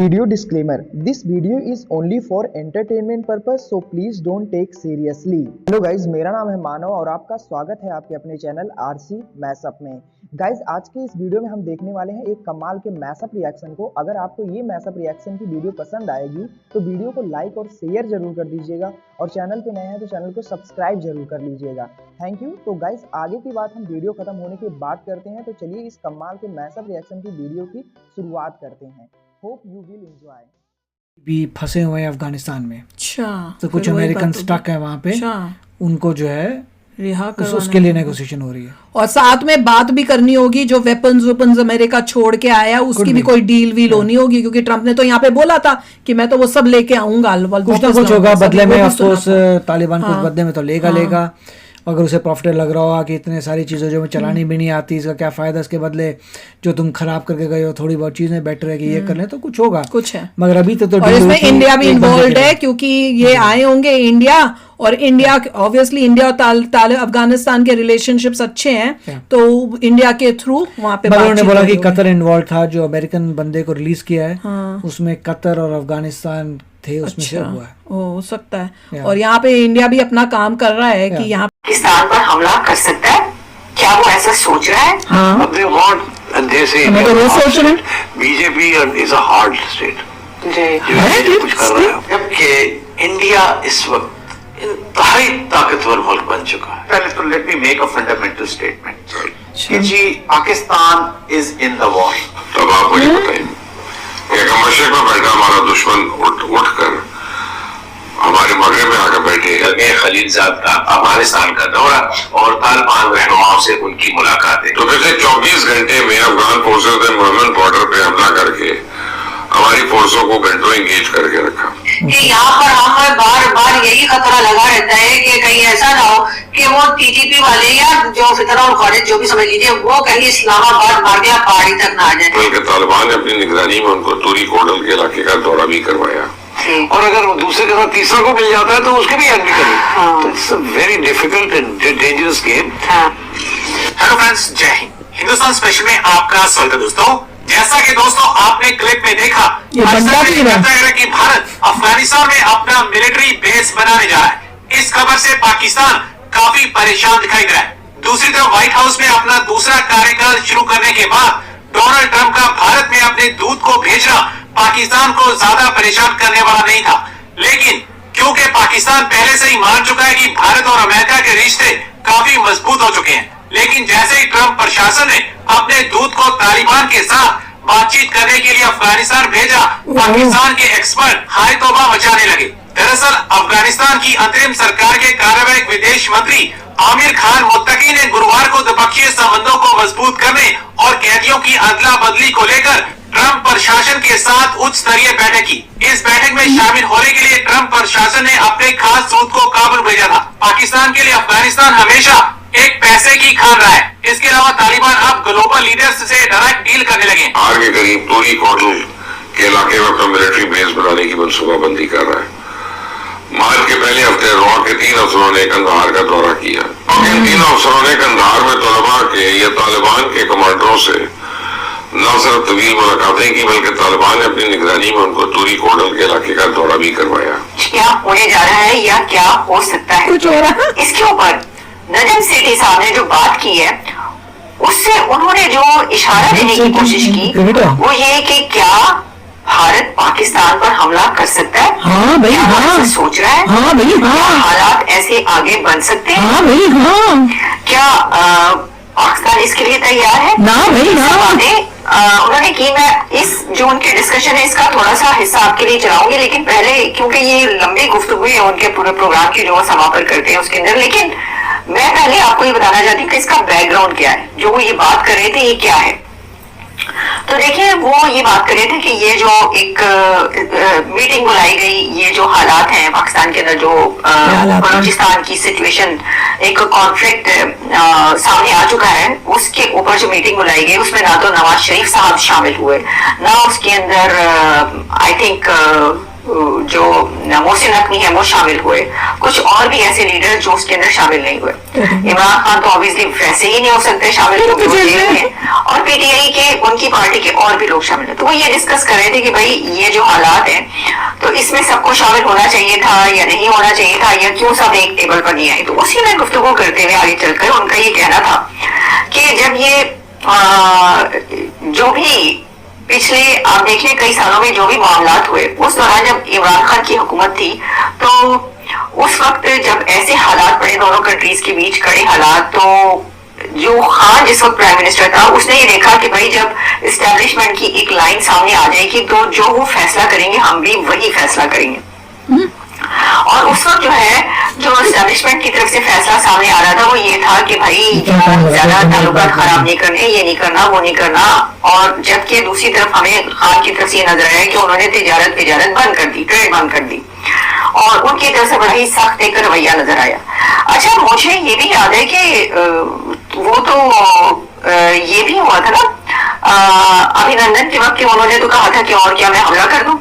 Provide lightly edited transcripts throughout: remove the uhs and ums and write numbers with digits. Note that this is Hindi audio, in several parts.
Video disclaimer: This video is only for entertainment purpose, so please don't take seriously. Hello guys, मेरा नाम है मानव और आपका स्वागत है आपके अपने चैनल आरसी मैशअप में। गाइज, आज के इस वीडियो में हम देखने वाले हैं एक कमाल के मैशअप रिएक्शन को। अगर आपको ये मैशअप रिएक्शन की वीडियो पसंद आएगी तो वीडियो को लाइक और शेयर जरूर कर दीजिएगा और चैनल पे नए हैं तो चैनल को सब्सक्राइब जरूर कर लीजिएगा। Thank you. तो गाइज, आगे की बात हम वीडियो खत्म होने के बाद करते हैं, तो चलिए इस कमाल के मैशअप रिएक्शन की वीडियो की शुरुआत करते हैं। Hope you will enjoy. भी फंसे हुए हैं अफगानिस्तान में। अच्छा, तो कुछ अमेरिकन स्टक है वहाँ पे। उनको जो है रिहा उसके लिए नेगोशिएशन हो रही है और साथ में बात भी करनी होगी। जो वेपन्स अमेरिका छोड़ के आया उसकी भी कोई डील वील होनी होगी, क्योंकि ट्रम्प ने तो यहाँ पे बोला था कि मैं तो वो सब लेके आऊंगा। कुछ ना कुछ होगा बदले में। अफसोस तालिबान कुछ बदले में तो लेगा। अगर उसे प्रॉफिट लग रहा होगा कि इतने सारी चीज़ें जो चलानी भी नहीं आती, इसका क्या फ़ायदा, इसके बदले जो तुम खराब करके गए हो थोड़ी बहुत चीज़ें बेटर है कि ये कर लें, तो कुछ होगा, कुछ है। मगर अभी तो और इसमें इंडिया भी इन्वॉल्व है, क्योंकि ये आए होंगे इंडिया, और इंडिया ऑब्वियसली इंडिया और अफगानिस्तान के रिलेशनशिप्स अच्छे हैं, तो इंडिया के थ्रू वहाँ पे उन्होंने बोला कि कतर इन्वॉल्व था। जो अमेरिकन बंदे को रिलीज किया है उसमें कतर और अफगानिस्तान थे, उसमें से हुआ है। हो सकता है। और यहाँ पे इंडिया भी अपना काम कर रहा है कि यहाँ पाकिस्तान पर हमला कर सकता है। क्या वो ऐसा सोच रहा है? BJP is a hard state, कुछ कर रहा है, जबकि इंडिया इस वक्त इंतहाई ताकतवर मुल्क बन चुका है। पहले तो let me make a fundamental statement कि जी Pakistan is in the war. तब आप मुझे बताइए, मशरक में बैठा हमारा दुश्मन उठ कर हमारे मगरब में आकर बैठे। खलीलजाद का अफगानिस्तान का दौरा और तालिबान रहनुमाओं से उनकी मुलाकातें। तो पिछले 24 घंटे में अफगान फोर्सेस ने मोहम्मद बॉर्डर पे हमला करके हमारी फोर्सों को घंटों एंगेज करके रखा। कि यहाँ पर हमें बार बार यही खतरा लगा रहता है कि कहीं ऐसा ना हो कि वो टीटीपी वाले या जो फितरा और खारिज जो भी समझ लीजिए, वो कहीं इस्लामाबाद मारदिया पहाड़ी तक ना आ जाए। बल्कि तालिबान ने अपनी निगरानी में उनको तूरी कोडल के इलाके का दौरा भी करवाया। और अगर दूसरे के साथ तीसरा को मिल जाता है तो उसके भी एंट्री करें। तो it's a very difficult and dangerous game. Hello friends, जय हिंद। हिंदुस्तान स्पेशल में आपका स्वागत है दोस्तों। जैसा कि दोस्तों आपने क्लिप में देखा कि भारत अफगानिस्तान में अपना मिलिट्री बेस बनाने जा रहा है। इस खबर से पाकिस्तान काफी परेशान दिखाई दे रहा है। दूसरी तरफ व्हाइट हाउस में अपना दूसरा कार्यकाल शुरू करने के बाद डोनाल्ड ट्रंप का भारत में अपने दूत को भेजना पाकिस्तान को ज्यादा परेशान करने वाला नहीं था, लेकिन क्योंकि पाकिस्तान पहले से ही मान चुका है कि भारत और अमेरिका के रिश्ते काफी मजबूत हो चुके हैं, लेकिन जैसे ही ट्रंप प्रशासन ने अपने दूत को तालिबान के साथ बातचीत करने के लिए अफगानिस्तान भेजा, पाकिस्तान के एक्सपर्ट हाय तौबा मचाने लगे। दरअसल अफगानिस्तान की अंतरिम सरकार के कार्यवाहक विदेश मंत्री आमिर खान मुत्तकी ने गुरुवार को द्विपक्षीय संबंधों को मजबूत करने और कैदियों की अदला बदली को लेकर ट्रंप प्रशासन के साथ उच्च स्तरीय बैठक की। इस बैठक में शामिल होने के लिए ट्रंप प्रशासन ने अपने खास दूत को काबुल भेजा था। पाकिस्तान के लिए अफगानिस्तान हमेशा एक पैसे की खान रहा है। इसके अलावा तालिबान अब ग्लोबल लीडर्स से डायरेक्ट डील करने लगे। आर के करीब तूरी कोडल के इलाके में अपना मिलिट्री बेस बनाने की मनसूबाबंदी कर रहा है। मार्च के पहले हफ्ते रॉ के 3 अफसरों ने कंधार का दौरा किया। इन 3 अफसरों ने कंधार में तलबा के या तालिबान के कमांडरों से न सिर्फ तवील मुलाकातें की, बल्कि तालिबान ने अपनी निगरानी में उनको तूरी कोडल के इलाके का दौरा भी करवाया। क्या होने जा रहा है या क्या हो सकता है, कुछ हो रहा है। इसके ऊपर नजम सेठी साहब ने जो बात की है, उससे उन्होंने जो इशारा देने की कोशिश की वो ये कि क्या भारत पाकिस्तान पर हमला कर सकता है। हाँ भाई, हाँ सोच रहा है। हाँ भाई, हाँ हालात ऐसे आगे बढ़ सकते हैं। हाँ भाई, हाँ क्या पाकिस्तान इसके लिए तैयार है? ना भाई, हाँ। उन्होंने की, मैं इस जो उनके डिस्कशन है इसका थोड़ा सा हिस्सा आपके लिए चलाऊंगी, लेकिन पहले क्योंकि ये लंबी गुफ्तगू है उनके पूरे प्रोग्राम की जो समापन करते हैं उसके अंदर, लेकिन मैं पहले आपको ये बताना चाहती हूँ कि इसका बैकग्राउंड क्या है। जो वो ये बात कर रहे थे ये क्या है। तो देखिए, वो ये बात कर रहे थे कि ये जो एक मीटिंग बुलाई गई, ये जो हालात हैं पाकिस्तान के अंदर, जो बलूचिस्तान की सिचुएशन, एक कॉन्फ्लिक्ट सामने आ चुका है, उसके ऊपर जो मीटिंग बुलाई गई उसमें ना तो नवाज शरीफ साहब शामिल हुए, ना उसके अंदर आई थिंक जो मोहसिन नकवी है वो शामिल हुए, कुछ और भी ऐसे लीडर जो उसके अंदर शामिल नहीं हुए। इमरान खान तो ऑब्वियसली वैसे ही नहीं हो सकते शामिल, क्योंकि वो जेल में, और पीटीआई के उनकी पार्टी के और भी लोग शामिल हैं। तो वो ये डिस्कस कर रहे थे कि भाई ये जो हालात हैं तो इसमें सबको शामिल होना चाहिए था या नहीं होना चाहिए था, या क्यों सब एक टेबल पर नहीं आए। तो उसी में गुफ्तगू करते हुए आगे चलकर उनका ये कहना था कि जब ये जो भी पिछले आप देख लें कई सालों में जो भी मामलात हुए, उस दौरान जब इमरान खान की हुकूमत थी तो उस वक्त जब ऐसे हालात पड़े दोनों कंट्रीज के बीच, कड़े हालात, तो जो खान जिस वक्त प्राइम मिनिस्टर था उसने ये देखा कि भाई जब इस्टेब्लिशमेंट की एक लाइन सामने आ जाएगी तो जो वो फैसला करेंगे हम भी वही फैसला करेंगे। और उस वक्त जो है जो एस्टेब्लिशमेंट की तरफ से फैसला सामने आ रहा था वो ये था कि भाई ज्यादा ताल्लुकात खराब नहीं करने, ये नहीं करना, वो नहीं करना। और जबकि दूसरी तरफ हमें खान की तरफ से ये नजर आया कि उन्होंने तिजारत बंद कर दी, ट्रेड बंद कर दी, और उनकी तरफ से बड़ा ही सख्त एक रवैया नजर आया। अच्छा, मुझे ये भी याद है कि वो तो ये भी हुआ था ना अभिनंदन के वक्त, उन्होंने तो कहा था कि और क्या मैं हमला कर दूं,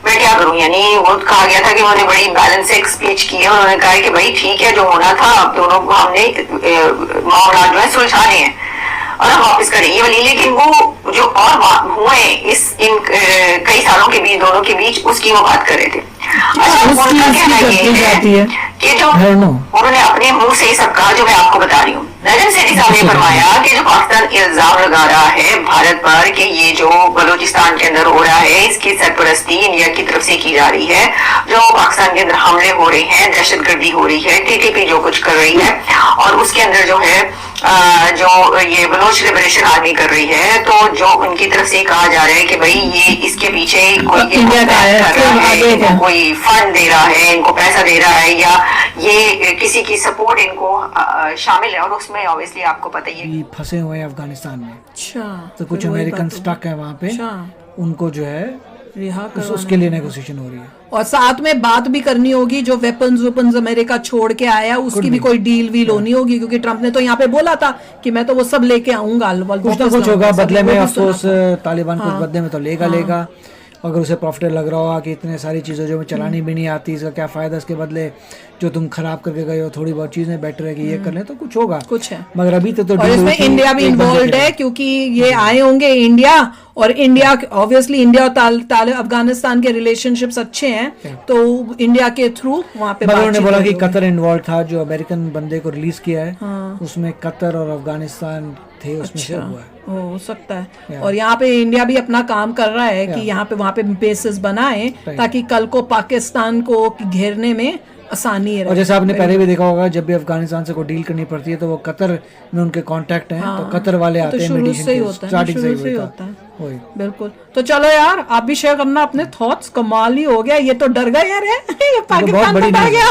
मैं क्या करूं, यानी वो कहा गया था कि उन्होंने बड़ी बैलेंस से स्पीच की है। उन्होंने कहा कि भाई ठीक है, जो होना था अब दोनों हमने मामला जो है सुलझाने हैं और हम वापस करेंगे वाली। लेकिन वो जो और हुए इन कई सालों के बीच दोनों के बीच, उसकी वो बात कर रहे थे। अच्छा, उनका कहना ये है कि जो उन्होंने अपने मुंह से सब कहा जो मैं आपको बता रही हूँ। नजम सेठी साहब ने फरमाया कि जो पाकिस्तान इल्जाम लगा रहा है भारत पर कि ये जो बलूचिस्तान के अंदर हो रहा है इसकी सरपरस्ती इंडिया की तरफ से की जा रही है, जो पाकिस्तान के अंदर हमले हो रहे हैं, दहशतगर्दी हो रही है, टीटीपी जो कुछ कर रही है, और उसके अंदर जो है जो ये बलोच लिबरेशन आर्मी कर रही है, तो जो उनकी तरफ से कहा जा रहा है कि भाई ये इसके पीछे कोई कर रहा है, इनको कोई फंड दे रहा है, इनको पैसा दे रहा है, या ये किसी की सपोर्ट इनको शामिल है। और उसमें ऑब्वियसली आपको पता ही है फंसे हुए हैं अफगानिस्तान में। अच्छा, तो कुछ अमेरिकन स्टक है वहाँ पे, उनको जो है रिहा उसके लिए नेगोशिएशन हो रही है। और साथ में बात भी करनी होगी, जो वेपन्स अमेरिका छोड़ के आया उसकी भी कोई डील वील होनी होगी, क्योंकि ट्रंप ने तो यहाँ पे बोला था कि मैं तो वो सब लेके आऊंगा, कुछ ना कुछ होगा बदले में। अफसोस तालिबान कुछ बदले में तो लेगा। अगर उसे प्रॉफिट लग रहा होगा कि इतने सारी चीज़ें जो चलानी भी नहीं आती, इसका क्या फ़ायदा, इसके बदले जो तुम खराब करके गए हो थोड़ी बहुत चीज़ें बेटर है कि ये कर लें, तो कुछ होगा, कुछ है। मगर अभी तो और इसमें इंडिया भी इन्वॉल्व है, क्योंकि ये आए होंगे इंडिया, और इंडिया ऑब्वियसली इंडिया और अफगानिस्तान के रिलेशनशिप्स अच्छे हैं, तो इंडिया के थ्रू वहाँ पे उन्होंने बोला कि कतर इन्वॉल्व था, जो अमेरिकन बंदे को रिलीज किया है उसमें कतर और अफगानिस्तान थे, उसमें से हुआ है। हो सकता है। और यहाँ पे इंडिया भी अपना काम कर रहा है कि यहाँ पे वहाँ पे बेसिस बनाए ताकि कल को पाकिस्तान को घेरने में आसानी है। और जैसे आपने पहले भी देखा होगा, जब भी अफगानिस्तान से कोई डील करनी पड़ती है तो वो कतर में उनके कांटेक्ट हैं, तो कतर वाले आते हैं, मेडिसिन से स्टार्टिंग से ही होता है। बिल्कुल। तो चलो यार, आप भी शेयर करना अपने थॉट्स। कमाल ही हो गया, ये तो डर गए यार, ये पाकिस्तान तो डर गया,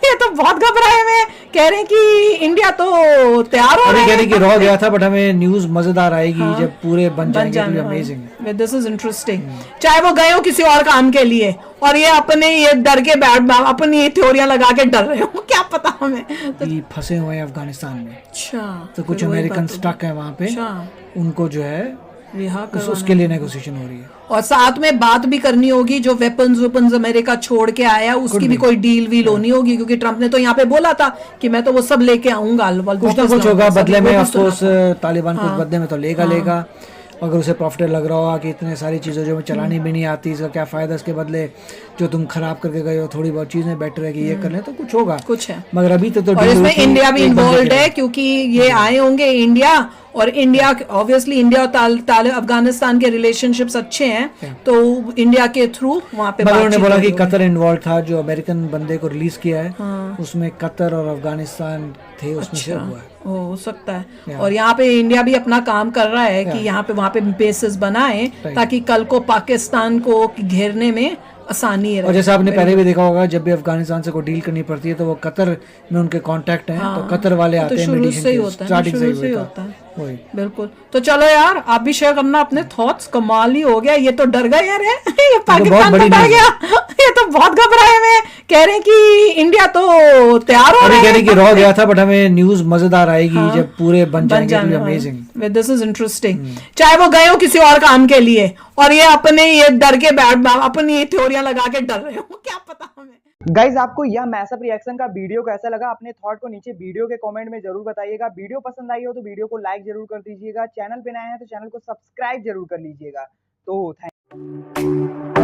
ये तो बहुत घबराए हुए, कह रहे हैं कि इंडिया तो तैयार हो रहा है, कह रहे कि रह गया था, बट हमें न्यूज मजेदार आएगी जब पूरे बन जाएंगे। Amazing, this is interesting. चाहे वो गए हो किसी और काम के लिए और ये अपने ये डर के बैठ अपनी थ्योरियां लगा के डर रहे हो, क्या पता हमें। तो फंसे हुए हैं अफगानिस्तान में। अच्छा, तो कुछ अमेरिकन स्टक है वहाँ पे, उनको जो है रिहा उसके लिए नेगोशिएशन हो रही है। और साथ में बात भी करनी होगी, जो वेपन्स अमेरिका छोड़ के आया उसकी भी कोई डील वील होनी होगी, क्योंकि ट्रंप ने तो यहाँ पे बोला था कि मैं तो वो सब लेके आऊंगा, कुछ ना कुछ होगा बदले में। अफसोस तालिबान कुछ बदले में तो लेगा। अगर उसे प्रॉफिट लग रहा होगा कि इतने सारी चीज़ें जो चलानी भी नहीं आती, इसका क्या फ़ायदा, इसके बदले जो तुम खराब करके गए हो थोड़ी बहुत चीज़ें बेटर है कि ये कर लें, तो कुछ होगा, कुछ है। मगर अभी तो और इसमें इंडिया भी इन्वॉल्व है, क्योंकि ये आए होंगे इंडिया, और इंडिया ऑब्वियसली इंडिया और अफगानिस्तान के रिलेशनशिप्स अच्छे हैं, तो इंडिया के थ्रू वहाँ पे उन्होंने बोला कि कतर इन्वॉल्व था, जो अमेरिकन बंदे को रिलीज किया है उसमें कतर और अफगानिस्तान थे, उसमें से हुआ है। हो सकता है। और यहाँ पे इंडिया भी अपना काम कर रहा है कि यहाँ पे वहाँ पे बेसिस बनाए ताकि कल को पाकिस्तान को घेरने में आसानी है। और जैसे आपने पहले भी देखा होगा, जब भी अफगानिस्तान से कोई डील करनी पड़ती है तो वो कतर में उनके कांटेक्ट हैं, तो कतर वाले आते हैं, मेडिसिन से ही होता है, स्टार्टिंग से ही होता है। वही। बिल्कुल। तो चलो यार, आप भी शेयर करना अपने थॉट्स। कमाल ही हो गया, ये तो डर गए यार। ये पाकिस्तान बड़ी तो डर न्यूज़ गया। ये तो बहुत घबराए हुए हैं, कह रहे हैं कि इंडिया तो तैयार हो रहा अरे है। कह रहे कि रह गया था, बट हमें न्यूज मजेदार आएगी हाँ, जब पूरे बन जाएंगे। अमेजिंग। This is interesting. चाहे वो गए हो किसी और काम के लिए, और ये अपने ये डर के बैठ अपनी थ्योरियां लगा के डर रहे हो, क्या पता हमें। गाइज आपको यह मैसअप रिएक्शन का वीडियो कैसा लगा? अपने थॉट को नीचे वीडियो के कमेंट में जरूर बताइएगा। वीडियो पसंद आई हो तो वीडियो को लाइक जरूर कर दीजिएगा। चैनल पे नए हैं तो चैनल को सब्सक्राइब जरूर कर लीजिएगा। तो थैंक